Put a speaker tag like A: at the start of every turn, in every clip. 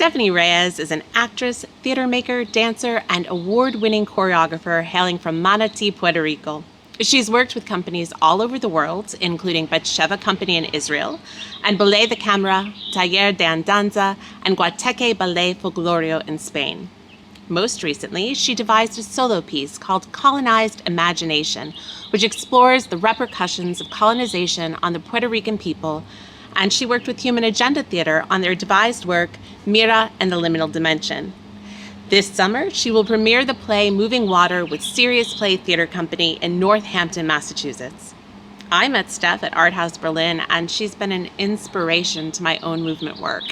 A: Stephanie Reyes is an actress, theater maker, dancer, and award-winning choreographer hailing from Manati, Puerto Rico. She's worked with companies all over the world, including Batsheva Company in Israel, and Ballet de Camera, Taller de Andanza, and Guateque Ballet Folklorio in Spain. Most recently, she devised a solo piece called Colonized Imagination, which explores the repercussions of colonization on the Puerto Rican people, and she worked with Human Agenda Theater on their devised work, Mira and the Liminal Dimension. This summer, she will premiere the play Moving Water with Serious Play Theater Company in Northampton, Massachusetts. I met Steph at Art House Berlin, and she's been an inspiration to my own movement work.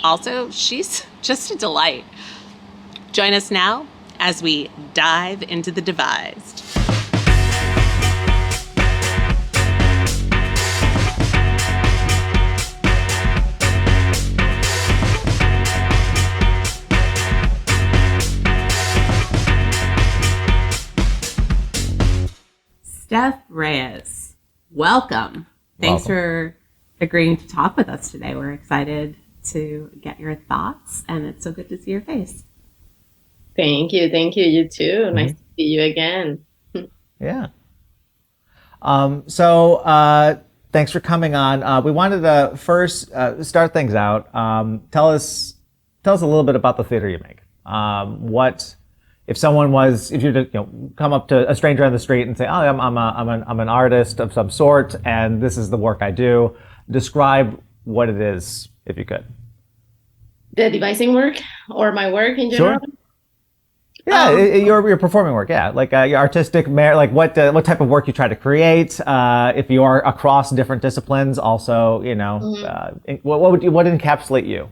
A: Also, she's just a delight. Join us now as we dive into the devised. Steph Reyes, welcome. Thanks for agreeing to talk with us today. We're excited to get your thoughts, and it's so good to see your face.
B: Thank you. You too. Mm-hmm. Nice to see you again.
C: Yeah. So thanks for coming on. We wanted to first start things out. Tell us a little bit about the theater you make. If you to come up to a stranger on the street and say, "Oh, I'm an artist of some sort, and this is the work I do," describe what it is, if you could.
B: The devising work, or my work in general.
C: Sure. Yeah, your performing work. Yeah, like your artistic, like what type of work you try to create. If you are across different disciplines, also, mm-hmm. What encapsulate you?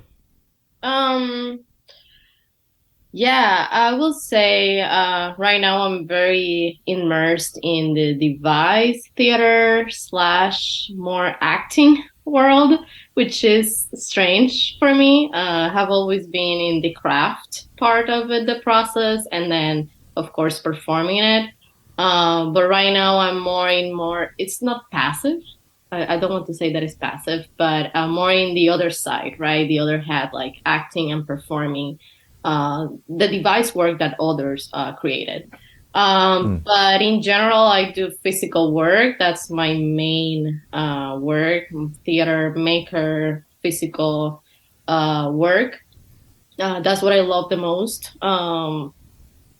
B: Yeah, I will say right now I'm very immersed in the device theater / more acting world, which is strange for me. Have always been in the craft part of it, the process, and then of course performing it. But right now I'm more. It's not passive. I don't want to say that it's passive, but more in the other side, right? The other hat, like acting and performing. The device work that others created. But in general, I do physical work. That's my main work. I'm theater maker, physical work. That's what I love the most.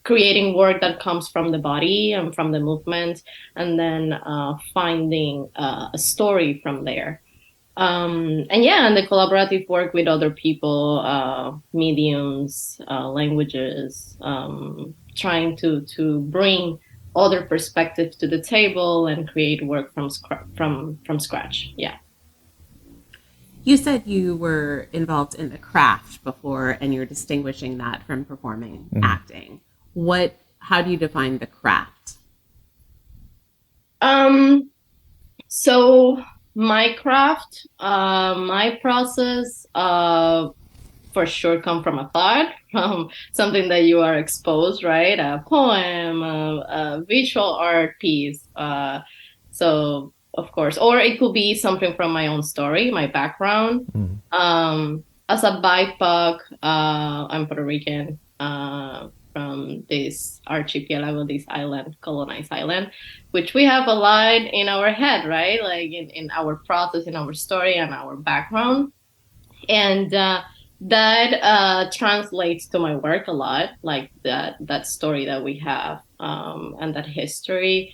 B: Creating work that comes from the body and from the movement, and then finding a story from there. And the collaborative work with other people, mediums, languages, trying to bring other perspectives to the table and create work from scratch. Yeah.
A: You said you were involved in the craft before, and you're distinguishing that from performing acting. How do you define the craft?
B: So my craft, my process, for sure come from a thought, from something that you are exposed, right? A poem, a visual art piece. So of course, or it could be something from my own story, my background. As a BIPOC, I'm Puerto Rican, from this archipelago, this island, colonized island, which we have a lot in our head, right? Like in our process, in our story, and our background. And that translates to my work a lot, like that story that we have, and that history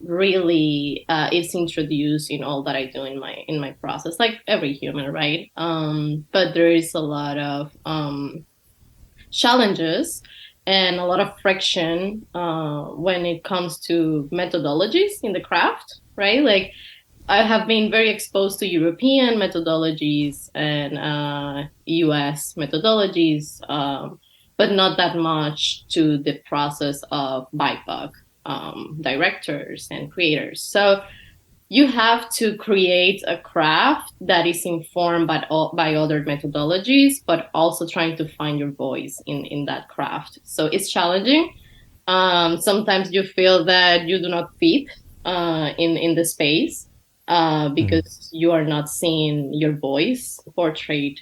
B: really is introduced in all that I do in my process, like every human, right? But there is a lot of challenges and a lot of friction when it comes to methodologies in the craft, right? Like I have been very exposed to European methodologies and US methodologies, but not that much to the process of BIPOC directors and creators. So you have to create a craft that is informed by other methodologies, but also trying to find your voice in that craft. So it's challenging. Sometimes you feel that you do not fit in the space. because you are not seeing your voice portrayed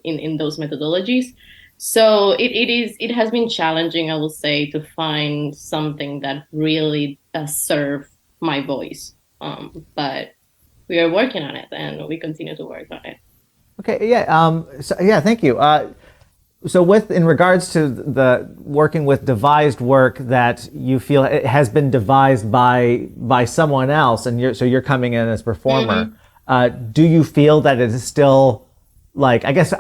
B: in those methodologies. So it has been challenging, I will say, to find something that really does serve my voice. But we are working on it, and we continue to work on it.
C: Okay, yeah. So, yeah, thank you. So, in regards to the working with devised work that you feel it has been devised by someone else, and you're coming in as performer, do you feel that it is still like, I guess,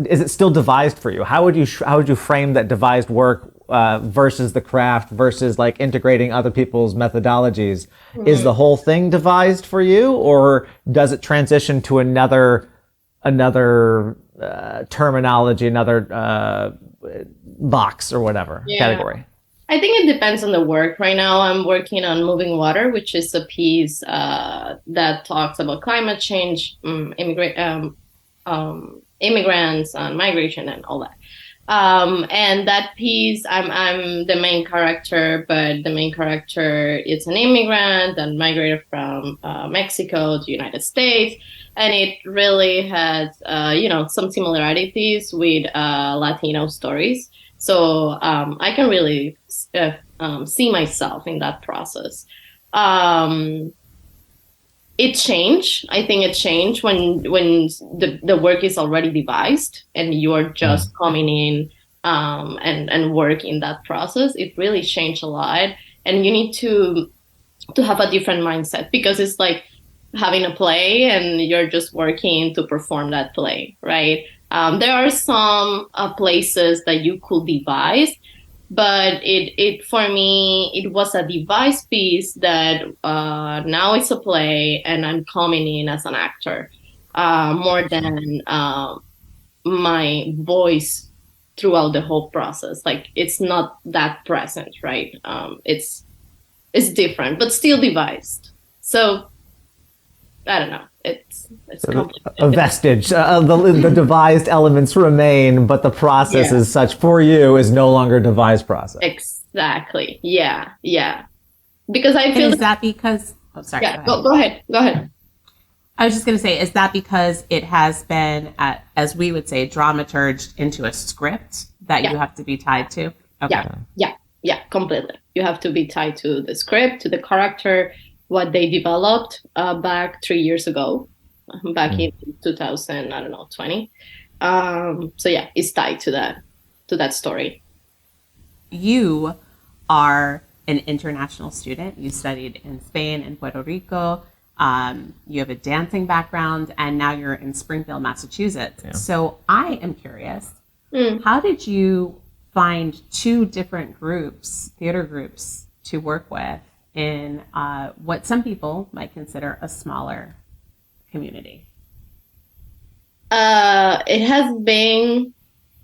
C: is it still devised for you? How would you frame that devised work versus the craft versus like integrating other people's methodologies? Is the whole thing devised for you, or does it transition to another terminology, another box or whatever category?
B: I think it depends on the work. Right now, I'm working on Moving Water, which is a piece that talks about climate change, immigrants and migration and all that. And that piece, I'm the main character, but the main character is an immigrant and migrated from Mexico to United States. And it really has, some similarities with Latino stories. So I can really see myself in that process. It changed. I think it changed when the work is already devised and you're just coming in and work in that process. It really changed a lot, and you need to have a different mindset, because it's like having a play and you're just working to perform that play, right? There are some places that you could devise, but it for me, it was a device piece that now it's a play and I'm coming in as an actor more than my voice throughout the whole process. Like, it's not that present, right? It's different, but still devised. So I don't know. It's
C: a vestige. The devised elements remain, but the process as such for you is no longer a devised process.
B: Exactly. Yeah. Because I feel.
A: Is that because? Oh, sorry.
B: Yeah. Go ahead.
A: I was just going to say, is that because it has been, as we would say, dramaturged into a script that you have to be tied to?
B: Okay. Yeah. Completely. You have to be tied to the script, to the character, what they developed back 3 years ago, back in 2020. So yeah, it's tied to that story.
A: You are an international student. You studied in Spain and Puerto Rico. You have a dancing background, and now you're in Springfield, Massachusetts. Yeah. So I am curious, how did you find two different groups, theater groups, to work with in what some people might consider a smaller community?
B: It has been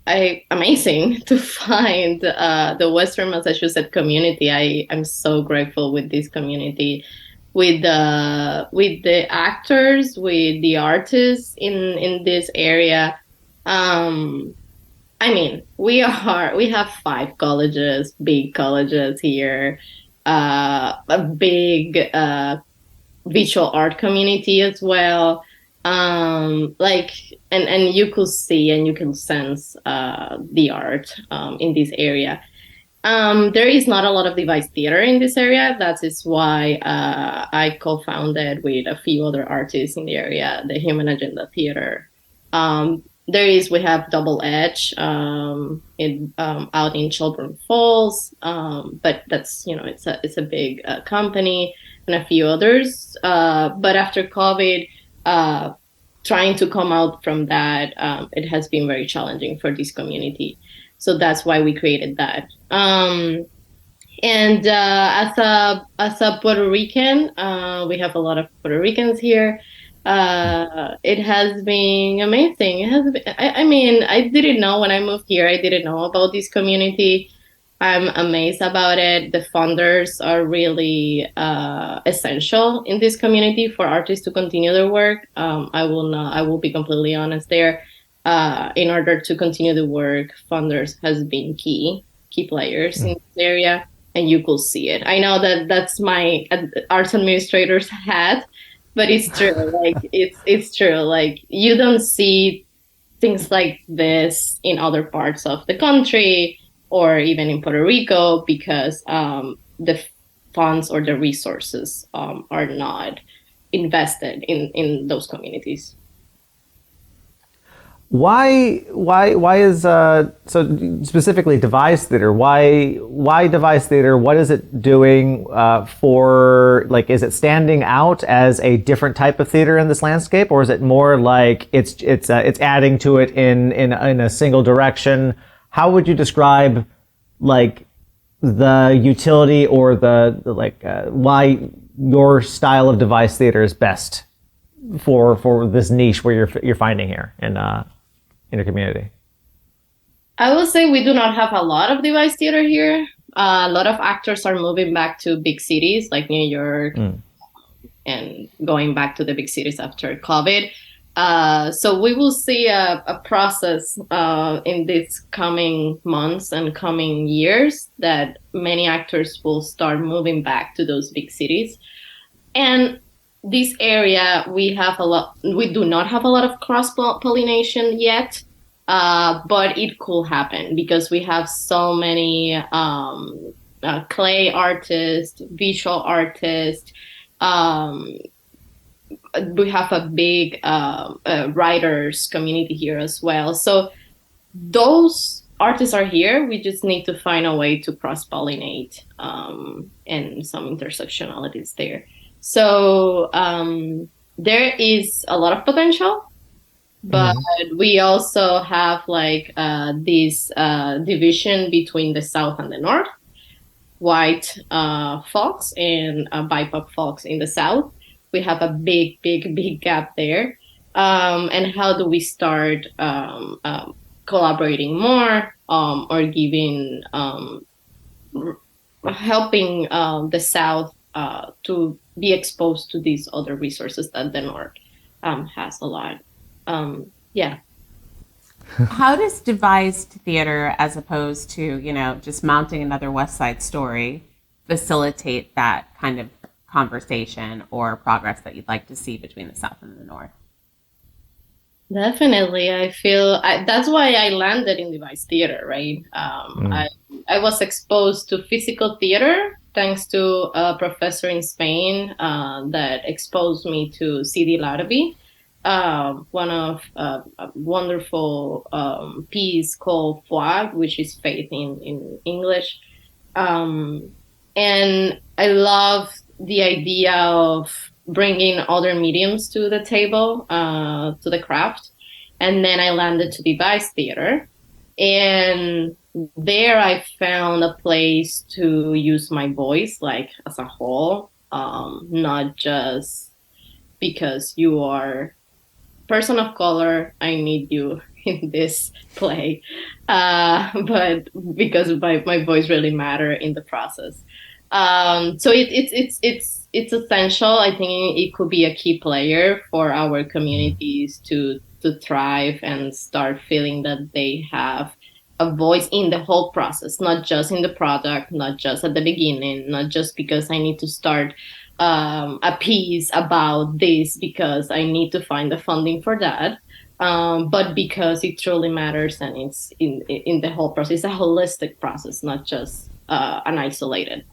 B: amazing to find the Western Massachusetts community. I'm so grateful with this community, with the actors, with the artists in this area. I mean, we have 5 colleges, big colleges here. A big visual art community as well. And you could see and you can sense the art in this area. There is not a lot of device theater in this area. That is why I co-founded with a few other artists in the area, the Human Agenda Theater. We have Double Edge out in Chilburn Falls, but that's, it's a big company, and a few others. But after COVID, trying to come out from that, it has been very challenging for this community. So that's why we created that. And as a Puerto Rican, we have a lot of Puerto Ricans here. It has been amazing. It has been, I mean, I didn't know when I moved here, I didn't know about this community. I'm amazed about it. The funders are really essential in this community for artists to continue their work. I will be completely honest there. In order to continue the work, funders has been key players in this area, and you could see it. I know that that's my arts administrator's hat, But it's true. Like it's true. Like you don't see things like this in other parts of the country or even in Puerto Rico because the funds or the resources are not invested in those communities.
C: Why is so specifically devised theater? Why devised theater? What is it doing for, like, is it standing out as a different type of theater in this landscape, or is it more like it's adding to it in a single direction? How would you describe, like, the utility or why your style of devised theater is best for this niche where you're finding here in your community?
B: I will say we do not have a lot of device theater here. A lot of actors are moving back to big cities like New York and going back to the big cities after COVID. So we will see a process in these coming months and coming years that many actors will start moving back to those big cities. And this area, we do not have a lot of cross pollination yet, but it could happen because we have so many clay artists, visual artists. We have a big writers community here as well. So those artists are here. We just need to find a way to cross pollinate and some intersectionalities there. So there is a lot of potential, but we also have like this division between the South and the North, white folks and BIPOC folks in the South. We have a big gap there. And how do we start collaborating more or giving, helping the South to be exposed to these other resources that the North has a lot. Yeah.
A: How does devised theater, as opposed to, just mounting another West Side Story, facilitate that kind of conversation or progress that you'd like to see between the South and the North?
B: Definitely. I feel that's why I landed in device theater, right? I was exposed to physical theater thanks to a professor in Spain that exposed me to C.D. Larrabee, one of a wonderful piece called Foi, which is faith in English. And I love the idea of bringing other mediums to the table, to the craft. And then I landed to device theater. And there I found a place to use my voice, like as a whole, not just because you are person of color, I need you in this play, but because my voice really matter in the process. So it's essential. I think it could be a key player for our communities to thrive and start feeling that they have a voice in the whole process, not just in the product, not just at the beginning, not just because I need to start a piece about this because I need to find the funding for that, but because it truly matters and it's in the whole process. It's a holistic process, not just an isolated.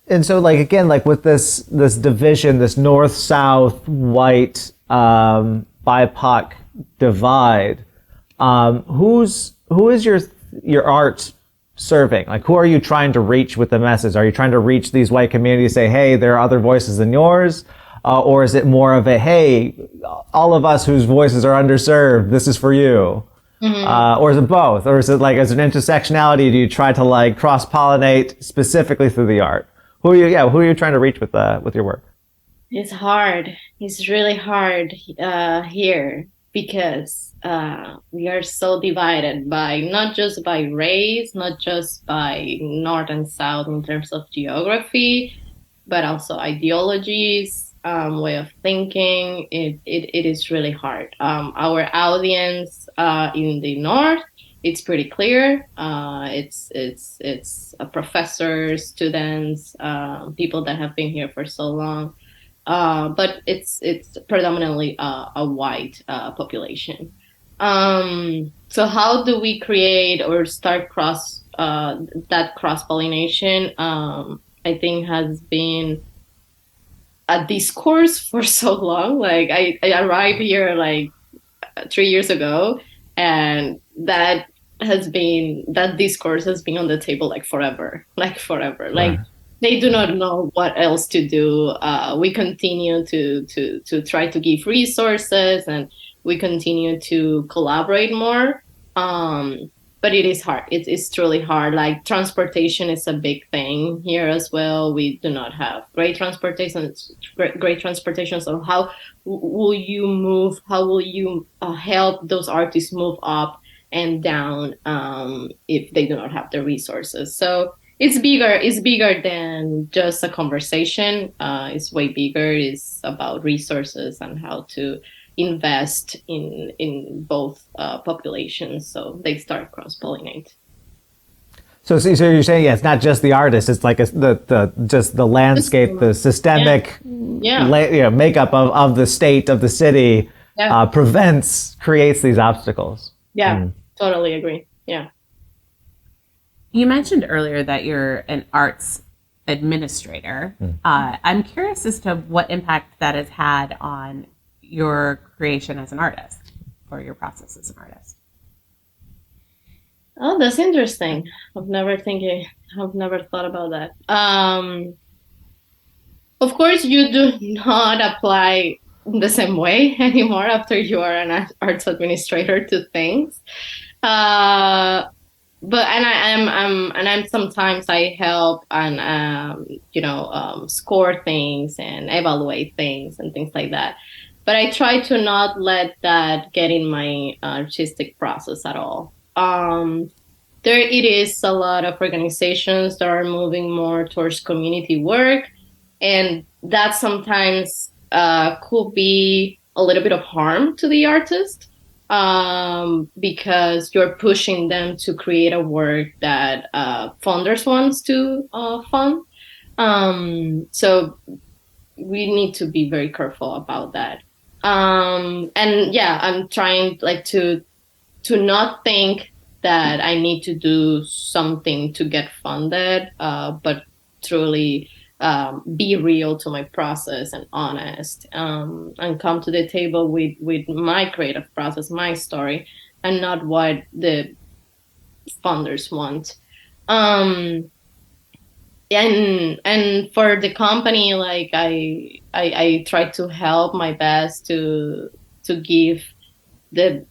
C: And so, like, again, like with this division, this north south white BIPOC divide, who is your art serving? Like, who are you trying to reach with the message? Are you trying to reach these white communities, say, hey, there are other voices than yours? Or is it more of a, hey, all of us whose voices are underserved, this is for you? Or is it both? Or is it like, as an intersectionality, do you try to like cross-pollinate specifically through the art? Who are you trying to reach with your work?
B: It's hard. It's really hard here because we are so divided by not just by race, not just by north and south in terms of geography, but also ideologies, way of thinking. It is really hard. Our audience in the north, it's pretty clear. It's professors, students, people that have been here for so long. but it's predominantly a white population. So how do we create or start that cross pollination? I think has been a discourse for so long. Like I arrived here like 3 years ago, and that discourse has been on the table like forever,
C: Sure.
B: like they do not know what else to do. We continue to try to give resources, and we continue to collaborate more, but it is hard. It's truly hard. Like transportation is a big thing here as well. We do not have great transportation. So how will you move? How will you help those artists move up and down if they do not have the resources? So it's bigger. It's bigger than just a conversation. It's way bigger. It's about resources and how to invest in both populations so they start cross-pollinate.
C: So you're saying, yeah, it's not just the artist; it's like just the landscape, the systemic makeup of the state, of the city, creates these obstacles.
B: Yeah, totally agree. Yeah.
A: You mentioned earlier that you're an arts administrator. I'm curious as to what impact that has had on your creation as an artist or your process as an artist.
B: Oh, that's interesting. I've never thought about that. Of course, you do not apply the same way anymore after you are an arts administrator to things. But I'm sometimes I help and score things and evaluate things and things like that. But I try to not let that get in my artistic process at all. There it is a lot of organizations that are moving more towards community work, and that sometimes could be a little bit of harm to the artist because you're pushing them to create a work that funders wants to fund. So we need to be very careful about that. And yeah, I'm trying like to not think that I need to do something to get funded, but truly be real to my process and honest, and come to the table with my creative process, my story, and not what the funders want. And for the company, like I try to help my best to give the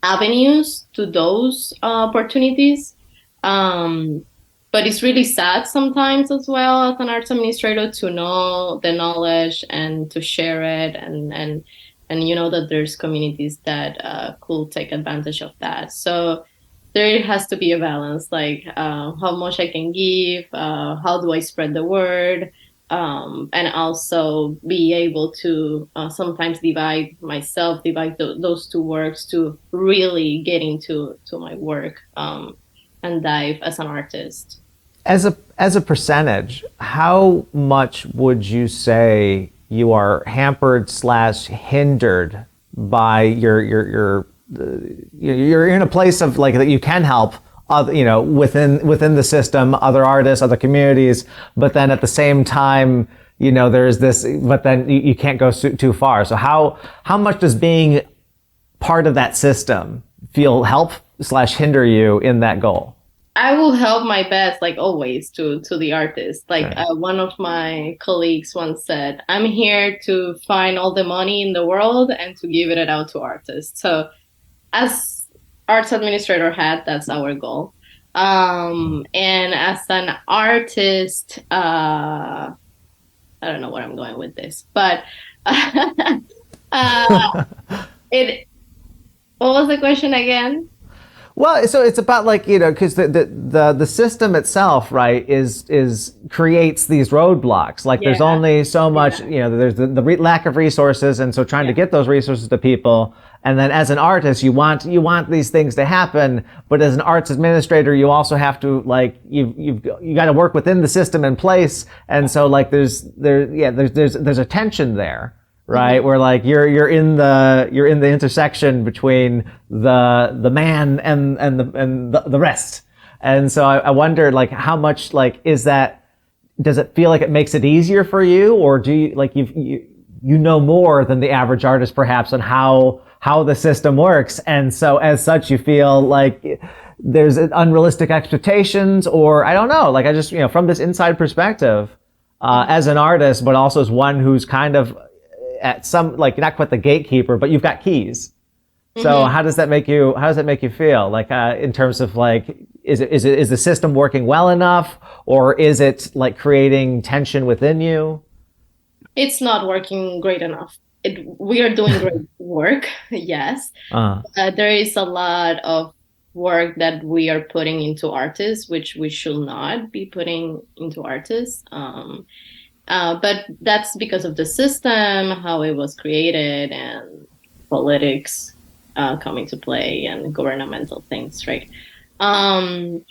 B: avenues to those opportunities. But it's really sad sometimes as well as an arts administrator to know the knowledge and to share it, and you know that there's communities that could take advantage of that. So there has to be a balance, like how much I can give, how do I spread the word, and also be able to sometimes divide those two works to really get into my work and dive as an artist.
C: As a percentage, how much would you say you are hampered / hindered by you're in a place of like that you can help other, within the system, other artists, other communities, but then at the same time, there's this, but then you can't go too far. So how much does being part of that system help / hinder you in that goal?
B: I will help my best, like always, to the artist. Like one of my colleagues once said, "I'm here to find all the money in the world and to give it out to artists." So, as arts administrator hat, that's our goal. And as an artist, I don't know where I'm going with this, but what was the question again?
C: Well, so it's about like, because the system itself, right, is creates these roadblocks. Like there's only so much, there's the lack of resources, and so trying to get those resources to people, And then as an artist, you want these things to happen, but as an arts administrator, you also have to like you got to work within the system in place. And so like there's a tension there, right? Mm-hmm. Where like you're in the intersection between the man and the rest. And so I wonder like how much like is that, does it feel like it makes it easier for you, or do you like you know more than the average artist perhaps on how the system works, and so as such you feel like there's unrealistic expectations, or I don't know, like I just, you know, from this inside perspective, as an artist, but also as one who's kind of at some, like not quite the gatekeeper, but you've got keys. So mm-hmm. How does that make you feel? Like in terms of like, is the system working well enough, or is it like creating tension within you?
B: It's not working great enough. We are doing great work, yes. There is a lot of work that we are putting into artists, which we should not be putting into artists. But that's because of the system, how it was created, and politics coming to play, and governmental things, right? And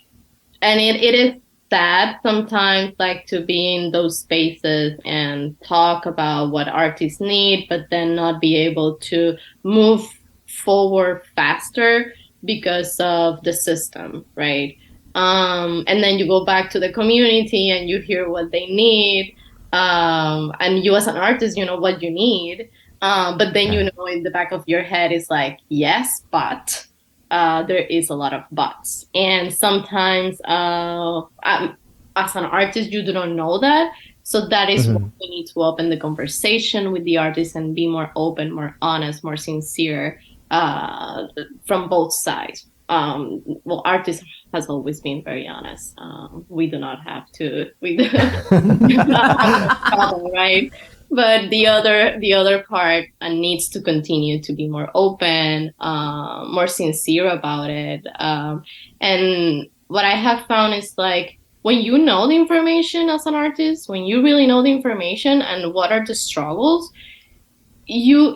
B: it is sad sometimes, like to be in those spaces and talk about what artists need, but then not be able to move forward faster because of the system, right? And then you go back to the community and you hear what they need, and you as an artist, you know what you need, but then you know in the back of your head is like, yes, but there is a lot of buts. And sometimes as an artist, you do not know that. So that is mm-hmm. why we need to open the conversation with the artist and be more open, more honest, more sincere from both sides. Well, artists has always been very honest. We do not have to, we do not have a problem, right? But the other part needs to continue to be more open, more sincere about it. And what I have found is like, when you know the information as an artist, when you really know the information and what are the struggles, you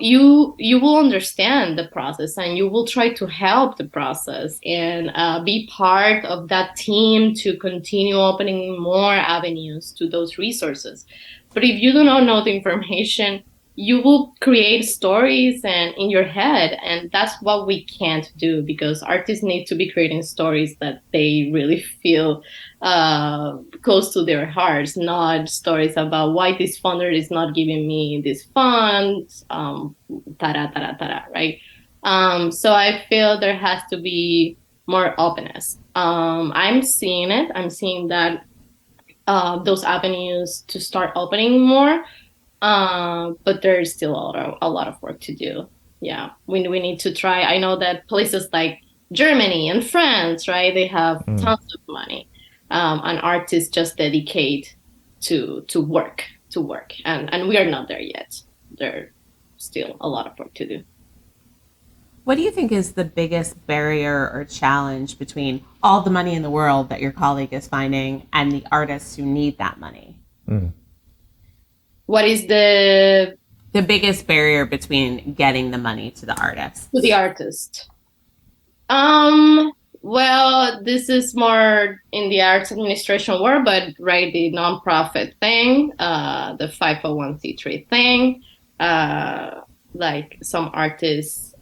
B: will understand the process, and you will try to help the process and be part of that team to continue opening more avenues to those resources. But if you do not know the information, you will create stories and in your head, and that's what we can't do, because artists need to be creating stories that they really feel close to their hearts, not stories about why this funder is not giving me this fund, right? So I feel there has to be more openness. I'm seeing it. I'm seeing that those avenues to start opening more. But there's still a lot of work to do. Yeah, we need to try. I know that places like Germany and France, right, they have tons of money, and artists just dedicate to work, and we are not there yet. There's still a lot of work to do.
A: What do you think is the biggest barrier or challenge between all the money in the world that your colleague is finding and the artists who need that money?
B: What is the
A: biggest barrier between getting the money to the artist?
B: To the artist. Well, this is more in the arts administration world, but right, the nonprofit thing, the 501c3 thing, like some artists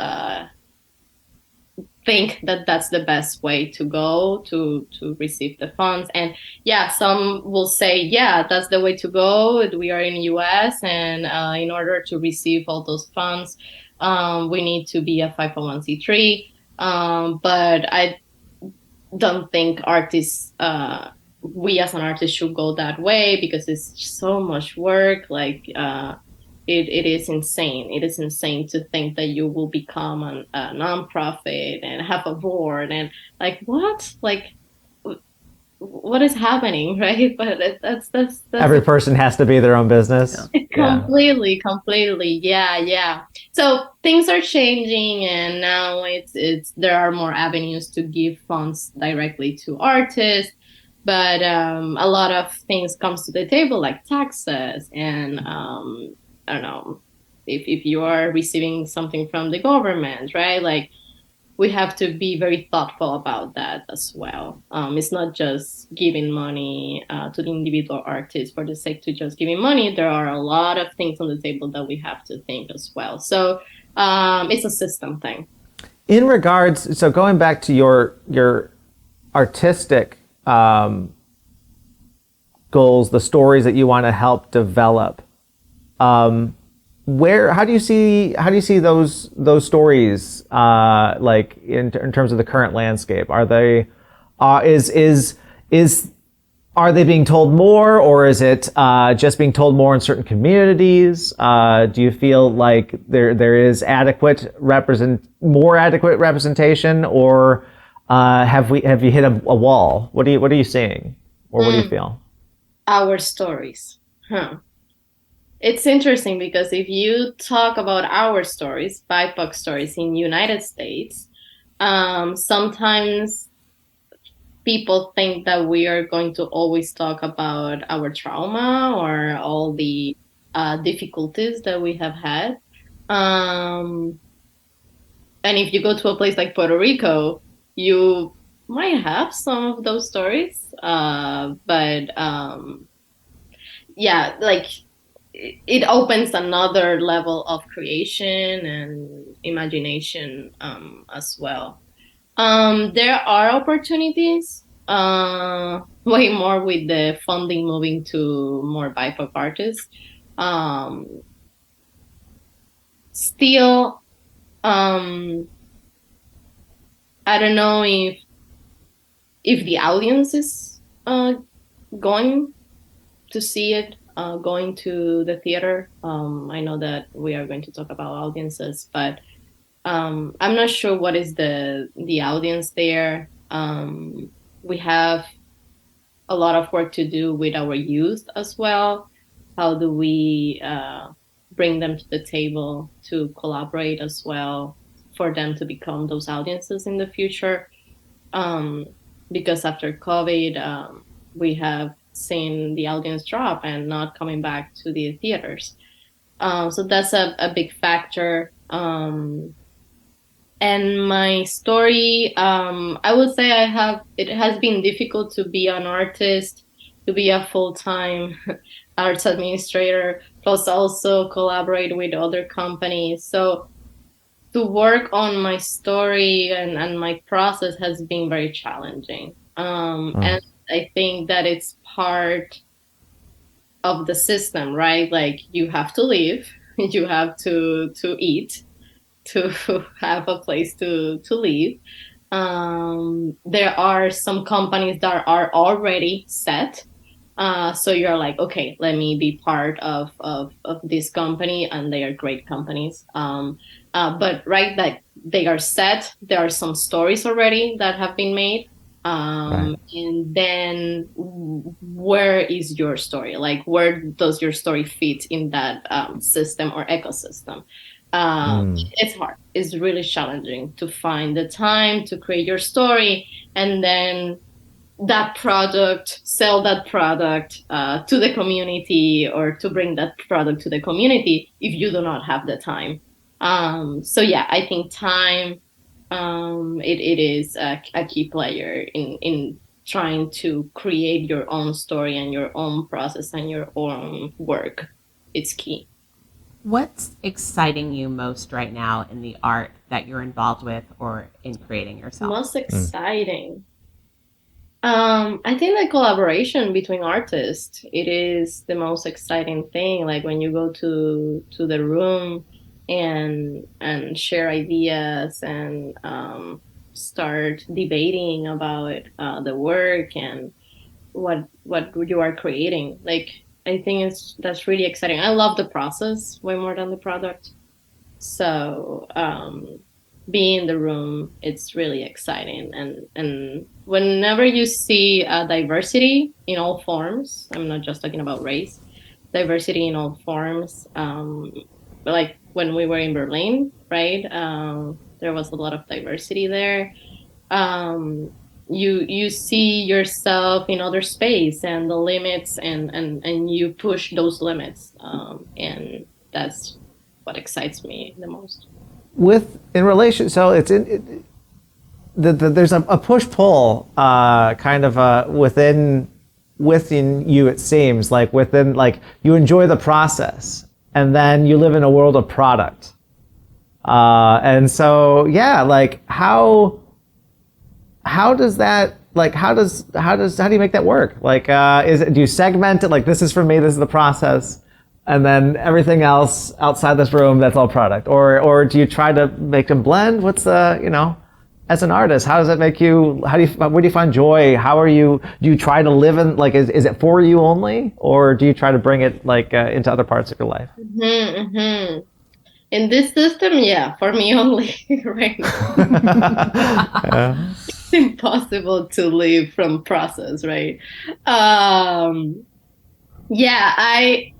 B: think that that's the best way to go to receive the funds. And yeah, some will say, yeah, that's the way to go. We are in the US, and in order to receive all those funds, we need to be a 501c3. But I don't think artists, we as an artist should go that way, because it's so much work. Like, it is insane. It is insane to think that you will become a nonprofit and have a board and like, what? Like, what is happening, right? But that's
C: every person has to be their own business.
B: Completely. Yeah. So things are changing, and now it's there are more avenues to give funds directly to artists. But a lot of things comes to the table, like taxes and I don't know, if you are receiving something from the government, right? Like we have to be very thoughtful about that as well. It's not just giving money to the individual artist for the sake to just giving money. There are a lot of things on the table that we have to think as well. So it's a system thing.
C: In regards, so going back to your artistic goals, the stories that you want to help develop, how do you see those stories like in terms of the current landscape? Are they is are they being told more, or is it just being told more in certain communities? Do you feel like there is more adequate representation, or have you hit a wall? What are you seeing, or what do you feel?
B: Our stories, huh? It's interesting because if you talk about our stories, BIPOC stories in United States, sometimes people think that we are going to always talk about our trauma or all the difficulties that we have had. And if you go to a place like Puerto Rico, you might have some of those stories. But yeah, like it opens another level of creation and imagination as well. There are opportunities, way more with the funding moving to more BIPOC artists. Still, I don't know if the audience is going to see it, going to the theater. I know that we are going to talk about audiences, but I'm not sure what is the audience there. We have a lot of work to do with our youth as well. How do we bring them to the table to collaborate as well for them to become those audiences in the future? Because after COVID, we have seen the audience drop and not coming back to the theaters. So that's a big factor. And my story, I would say it has been difficult to be an artist, to be a full-time arts administrator, plus also collaborate with other companies. So to work on my story and my process has been very challenging. And I think that it's part of the system, right? Like you have to live, you have to eat, to have a place to live. There are some companies that are already set. So you're like, okay, let me be part of this company, and they are great companies. But right, that they are set. There are some stories already that have been made.
C: Right.
B: And then where is your story? Like, where does your story fit in that system or ecosystem? It's hard. It's really challenging to find the time to create your story and then sell that product to the community, or to bring that product to the community if you do not have the time. So yeah, I think time, it is a key player in trying to create your own story and your own process and your own work. It's key.
A: What's exciting you most right now in the art that you're involved with or in creating yourself?
B: Most exciting. I think the collaboration between artists, it is the most exciting thing. Like when you go to the room and share ideas and start debating about the work and what you are creating. Like I think that's really exciting. I love the process way more than the product. So being in the room, it's really exciting. And whenever you see diversity in all forms, I'm not just talking about race, diversity in all forms. Like when we were in Berlin, right? There was a lot of diversity there. You see yourself in other space and the limits, and you push those limits, and that's what excites me the most.
C: In relation, so there's a push pull kind of within you. It seems like within, like, you enjoy the process, and then you live in a world of product, and so yeah, like how does that, like, how do you make that work? Like, do you segment it? Like, this is for me, this is the process, and then everything else outside this room, that's all product, or do you try to make them blend? What's the, as an artist, how does that make you? Where do you find joy? Do you try to live in, like, is it for you only, or do you try to bring it, like, into other parts of your life?
B: Mm-hmm, mm-hmm. In this system, yeah, for me only right now. It's impossible to live from process, right? Yeah,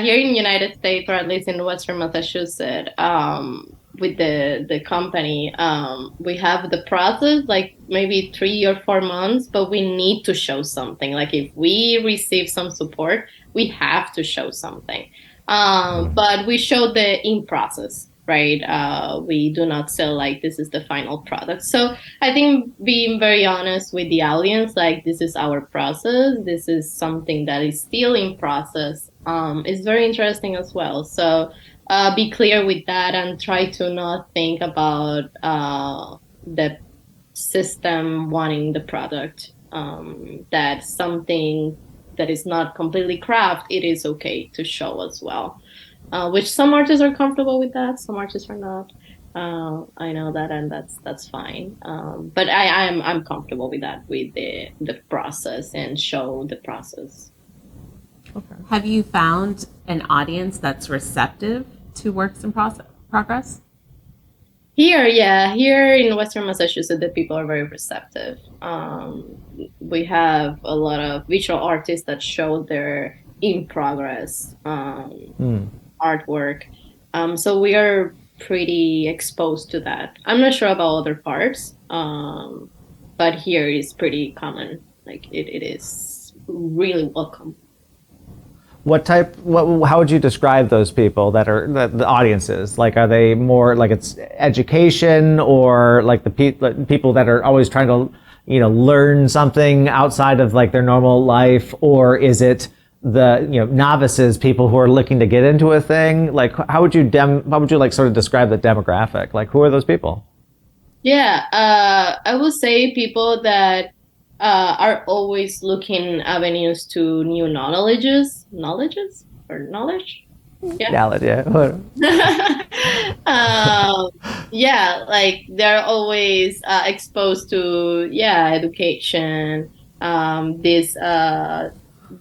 B: here in United States, or at least in Western Massachusetts, with the company, we have the process like maybe 3 or 4 months, but we need to show something. Like, if we receive some support, we have to show something. But we show the in process, right? We do not sell like this is the final product. So I think being very honest with the audience, like, this is our process, this is something that is still in process, is very interesting as well. So be clear with that and try to not think about the system wanting the product. That's something that is not completely craft. It is okay to show as well, which some artists are comfortable with that, some artists are not. I know that, and that's fine. But I'm comfortable with that, with the process, and show the process.
A: Okay. Have you found an audience that's receptive to works in progress?
B: Here in Western Massachusetts, the people are very receptive. We have a lot of visual artists that show their in progress artwork. So we are pretty exposed to that. I'm not sure about other parts, but here is pretty common. Like, it is really welcome.
C: How would you describe those people the audiences? Like, are they more like it's education, or like the people that are always trying to, learn something outside of, like, their normal life? Or is it the, novices, people who are looking to get into a thing? Like, how would you like sort of describe the demographic? Like, who are those people?
B: Yeah, I would say people that are always looking avenues to new knowledge. Yeah.
C: Knowledge, yeah.
B: Yeah, like, they're always exposed to education, these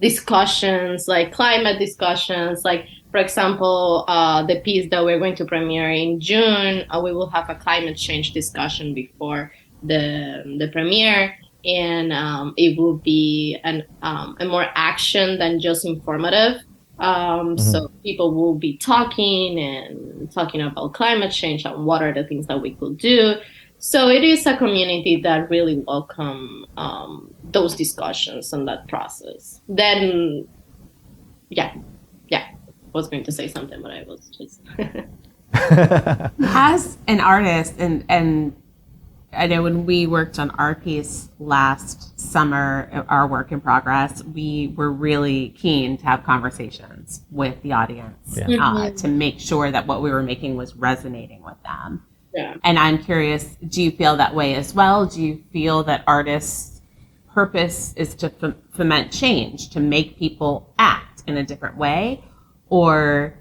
B: discussions, like climate discussions. Like, for example, the piece that we're going to premiere in June, we will have a climate change discussion before the premiere. And it will be a more action than just informative. So people will be talking about climate change and what are the things that we could do. So it is a community that really welcome those discussions and that process. Then, yeah, I was going to say something, but I was just.
A: As an artist, and I know when we worked on our piece last summer, our work in progress, we were really keen to have conversations with the audience to make sure that what we were making was resonating with them.
B: Yeah.
A: And I'm curious, do you feel that way as well? Do you feel that artists' purpose is to foment change, to make people act in a different way? Or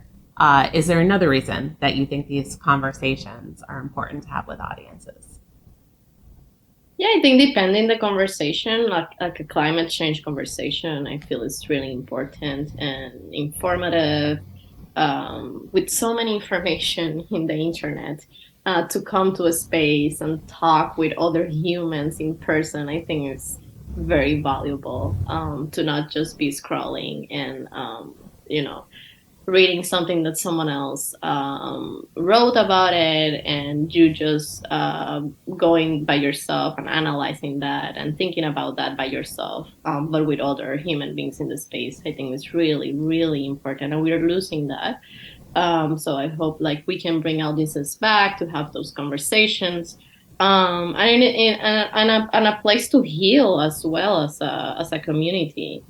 A: is there another reason that you think these conversations are important to have with audiences?
B: Yeah, I think depending the conversation, like a climate change conversation, I feel it's really important and informative, with so many information in the internet, to come to a space and talk with other humans in person. I think it's very valuable, to not just be scrolling and, reading something that someone else wrote about it, and you just going by yourself and analyzing that and thinking about that by yourself, but with other human beings in the space. I think it's really, really important, and we're losing that. So I hope like we can bring audiences back to have those conversations, and a place to heal as well as a community.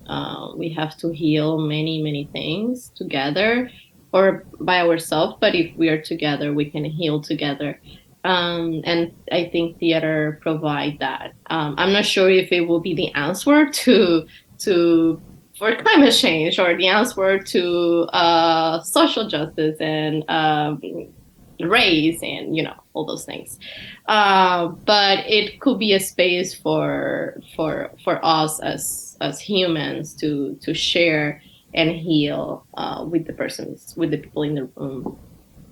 B: We have to heal many things together or by ourselves, but if we are together, we can heal together. And I think theater provide that. I'm not sure if it will be the answer to for climate change or the answer to social justice and race and all those things, but it could be a space for us as humans to share and heal with the people in the room.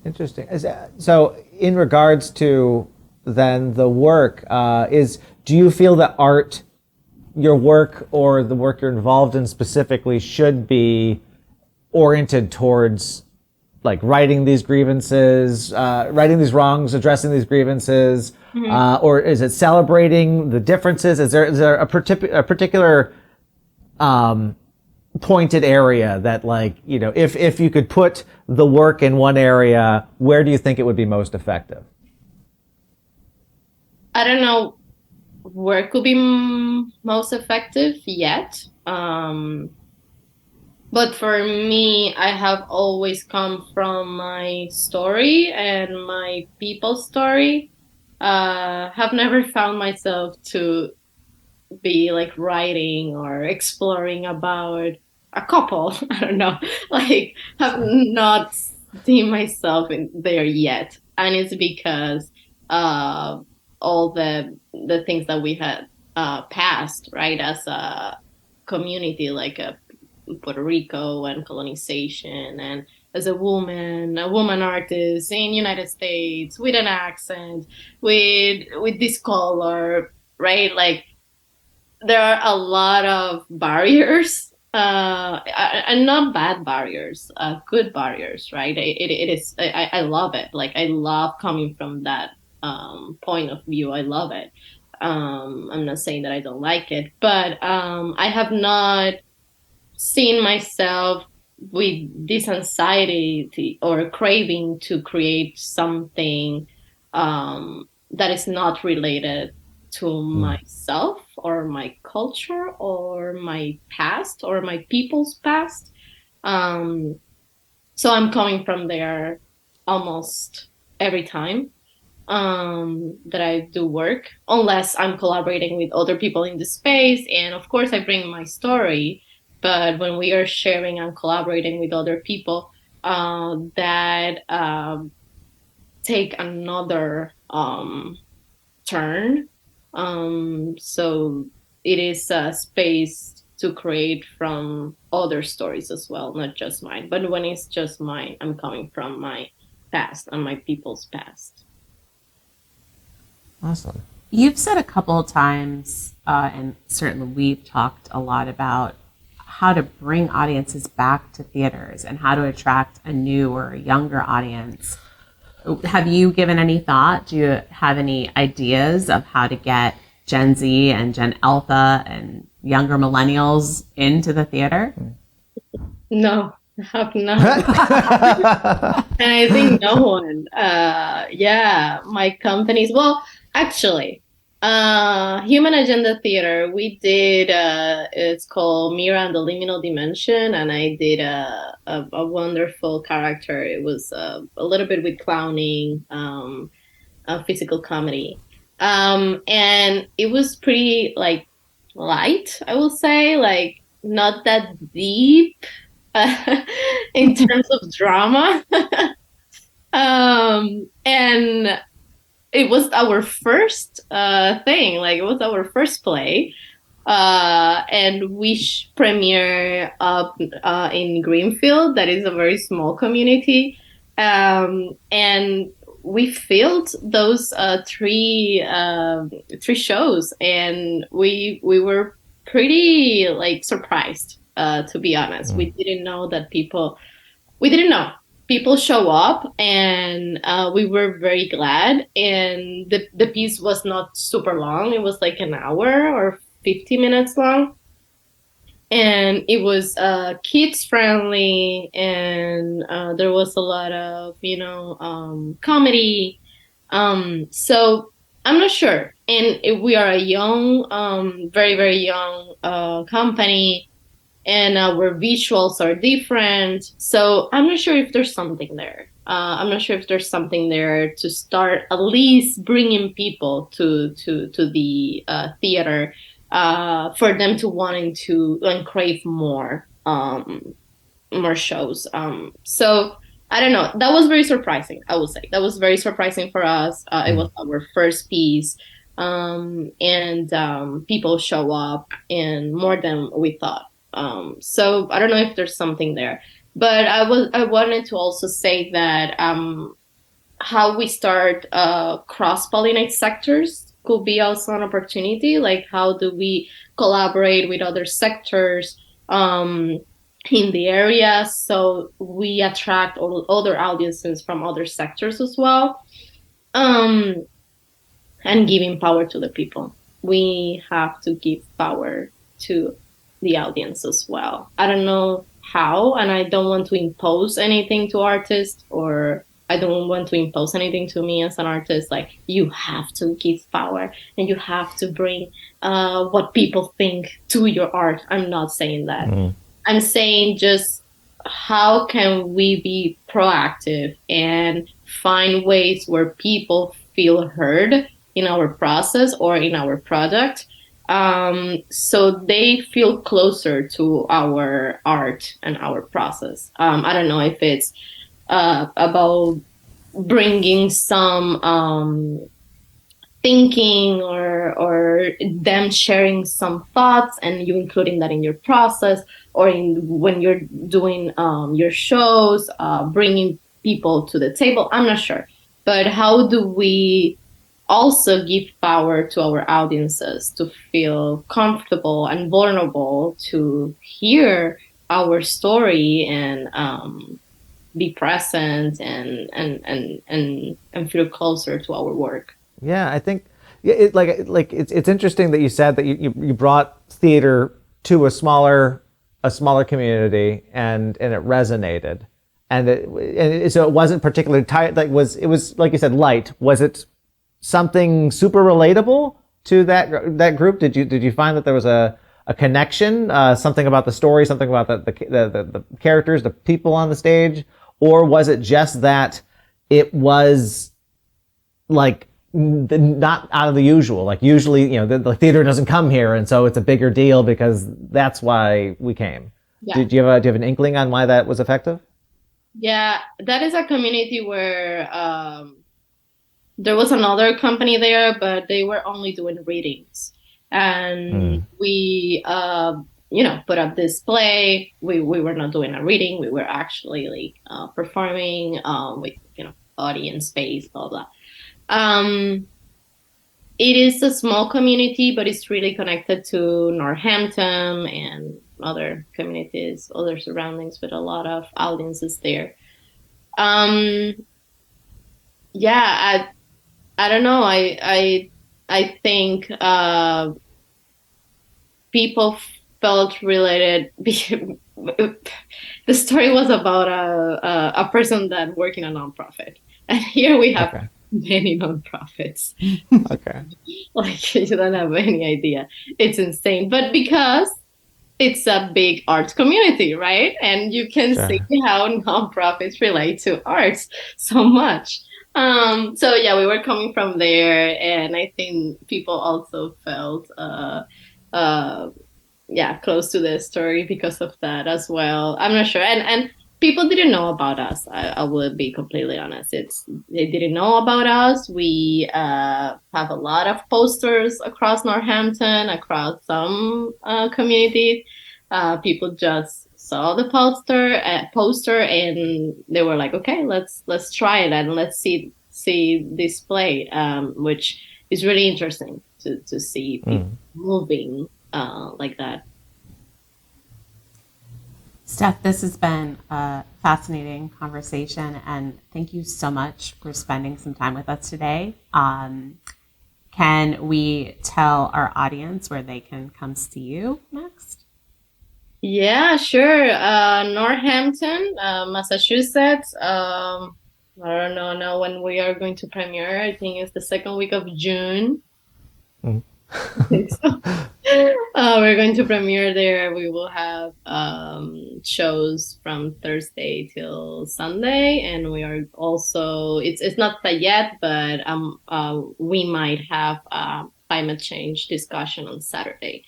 C: Interesting. So, in regards to then the work, do you feel that art, your work or the work you're involved in specifically, should be oriented towards like righting these grievances, righting these wrongs, addressing these grievances, or is it celebrating the differences? Is there a particular pointed area that, like, if you could put the work in one area, where do you think it would be most effective?
B: I don't know where it could be most effective yet. But for me, I have always come from my story and my people's story. Have never found myself to be like writing or exploring about a couple. I don't know. Like, have not seen myself in there yet. And it's because all the things that we had passed, right, as a community, like Puerto Rico and colonization, and as a woman artist in United States with an accent, with this color, right? Like, there are a lot of barriers, and not bad barriers, good barriers, right? It is. I love it. Like, I love coming from that point of view. I love it. I'm not saying that I don't like it, but I have not seen myself with this anxiety or craving to create something that is not related to myself or my culture or my past or my people's past. So I'm coming from there almost every time that I do work, unless I'm collaborating with other people in the space. And of course, I bring my story. But when we are sharing and collaborating with other people, that take another turn. So it is a space to create from other stories as well, not just mine. But when it's just mine, I'm coming from my past and my people's past.
C: Awesome.
A: You've said a couple of times, and certainly we've talked a lot about how to bring audiences back to theaters and how to attract a new or a younger audience. Have you given any thought? Do you have any ideas of how to get Gen Z and Gen Alpha and younger millennials into the theater?
B: No, I have not. And I think no one. Yeah, my companies. Well, actually, Human Agenda Theater, we did, it's called Mira and the Liminal Dimension, and I did a wonderful character. It was a little bit with clowning, physical comedy. And it was pretty, like, light, I will say, like, not that deep in terms of drama. And it was our first thing, like, it was our first play. And we premiere up in Greenfield, that is a very small community. And we filmed those three shows, and we were pretty, like, surprised, to be honest. We didn't know that people we didn't know. People show up, and we were very glad. And the piece was not super long. It was like an hour or 50 minutes long, and it was kids friendly, and there was a lot of comedy. So I'm not sure. And if we are a young, very very young company, and our visuals are different. So I'm not sure if there's something there. I'm not sure if there's something there to start at least bringing people to the theater, for them to wanting to and crave more shows. So I don't know. That was very surprising. I would say that was very surprising for us. It was our first piece, and people show up and more than we thought. So I don't know if there's something there, but I wanted to also say that how we start cross pollinate sectors could be also an opportunity. Like, how do we collaborate with other sectors in the area, so we attract other audiences from other sectors as well, and giving power to the people. We have to give power to the audience as well. I don't know how, and I don't want to impose anything to artists, or I don't want to impose anything to me as an artist. Like, you have to give power and you have to bring what people think to your art. I'm not saying that. I'm saying just how can we be proactive and find ways where people feel heard in our process or in our product, so they feel closer to our art and our process. I don't know if it's about bringing some thinking, or them sharing some thoughts and you including that in your process, or when you're doing your shows, bringing people to the table. I'm not sure, but how do we also give power to our audiences to feel comfortable and vulnerable to hear our story, and be present, and feel closer to our work.
C: Yeah, I think it's interesting that you said that you brought theater to a smaller community, and it resonated, so it wasn't particularly tight. It was like you said, light. Was it something super relatable to that group? Did you find that there was a connection, something about the story, something about the characters, the people on the stage, or was it just that it was like not out of the usual? Like, usually, the theater doesn't come here, and so it's a bigger deal because that's why we came.
B: Yeah.
C: Do you have an inkling on why that was effective?
B: Yeah, that is a community where there was another company there, but they were only doing readings, and we put up this play. We were not doing a reading. We were actually performing with audience space, blah blah. It is a small community, but it's really connected to Northampton and other communities, other surroundings, with a lot of audiences there. Yeah, I don't know. I think people felt related. The story was about a person that worked in a nonprofit, and here we have many nonprofits.
C: Okay.
B: Like, you don't have any idea. It's insane. But because it's a big arts community, right? And you can see how nonprofits relate to arts so much. So yeah, we were coming from there, and I think people also felt close to the story because of that as well. I'm not sure. And people didn't know about us. I will be completely honest. They didn't know about us. We have a lot of posters across Northampton, across some communities. People just saw the poster, and they were like, okay, let's try it, and let's see this play, which is really interesting to see people moving like that.
A: Steph, this has been a fascinating conversation, and thank you so much for spending some time with us today. Can we tell our audience where they can come see you next?
B: Yeah, sure. Northampton, Massachusetts. I don't know now when we are going to premiere. I think it's the second week of June.
C: Mm.
B: So, we're going to premiere there. We will have shows from Thursday till Sunday, and we are also it's not that yet, but we might have a climate change discussion on Saturday.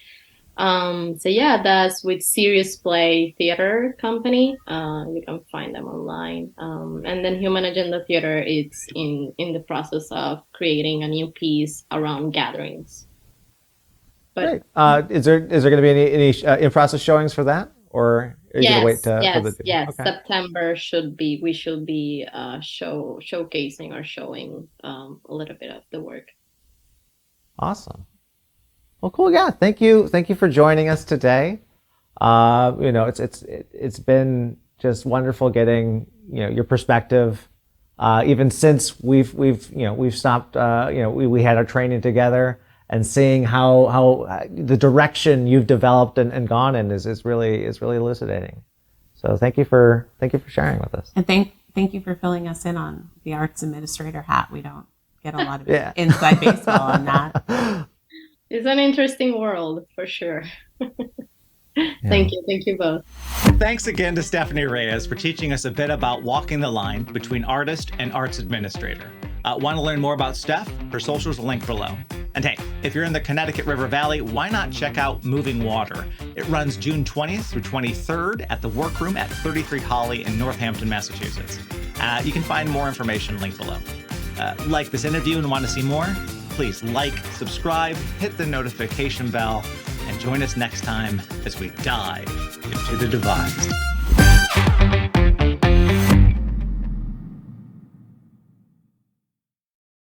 B: So yeah, that's with Serious Play Theater Company. You can find them online. And then Human Agenda Theater, it's in the process of creating a new piece around gatherings. But
C: Great. Is there going to be any in process showings for that, or are you going to wait for the
B: yes.
C: Okay.
B: September we should be showcasing or showing a little bit of the work.
C: Awesome. Well, cool. Yeah. Thank you for joining us today. It's been just wonderful getting your perspective. Even since we've stopped. We had our training together, and seeing how the direction you've developed and gone in is really elucidating. So thank you for sharing with us.
A: And thank you for filling us in on the arts administrator hat. We don't get a lot of inside baseball on that.
B: It's an interesting world for sure. Thank you both.
D: Thanks again to Stephanie Reyes for teaching us a bit about walking the line between artist and arts administrator. Want to learn more about Steph? Her socials will link below. And hey, if you're in the Connecticut River Valley, why not check out Moving Water? It runs June 20th through 23rd at the Workroom at 33 Holly in Northampton, Massachusetts. You can find more information linked below. Like this interview and want to see more? Please like, subscribe, hit the notification bell, and join us next time as we dive into the devised.